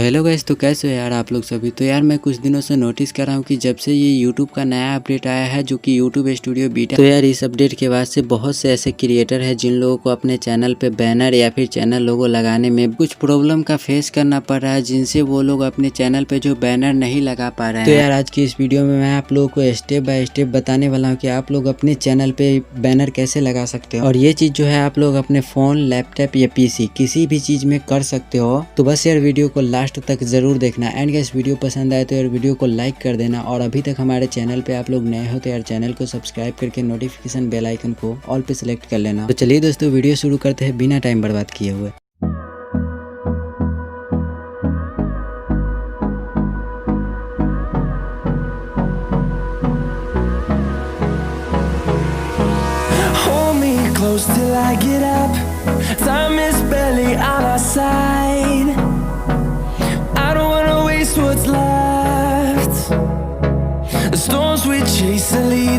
Hello guys, तो कैसे हो यार आप लोग सभी। तो यार मैं कुछ दिनों से नोटिस कर रहा हूँ कि जब से ये YouTube का नया अपडेट आया है जो कि YouTube स्टूडियो बीटा, तो यार इस अपडेट के बाद से बहुत से ऐसे क्रिएटर हैं जिन लोगों को अपने चैनल पे बैनर या फिर चैनल लोगो लगाने में कुछ प्रॉब्लम का फेस करना पड़ रहा है, जिनसे वो लोग अपने चैनल पे जो बैनर नहीं लगा पा रहे हैं। तो यार आज की इस वीडियो में मैं आप लोगों को स्टेप बाय स्टेप बताने वाला हूँ कि आप लोग अपने चैनल पे बैनर कैसे लगा सकते हो, और ये चीज जो है आप लोग अपने फोन, लैपटॉप या पीसी किसी भी चीज में कर सकते हो। तो बस यार वीडियो को लास्ट तक जरूर देखना। एंड गाइस वीडियो पसंद आए तो यार वीडियो को लाइक कर देना, और अभी तक हमारे चैनल पे आप लोग नए हो तो यार चैनल को सब्सक्राइब करके नोटिफिकेशन बेल आइकन को ऑल पे सिलेक्ट कर लेना। तो चलिए दोस्तों वीडियो शुरू करते हैं बिना टाइम बर्बाद किए हुए। Close till I get up. Time is barely on our side. I don't wanna waste what's left. The storms we chase are leading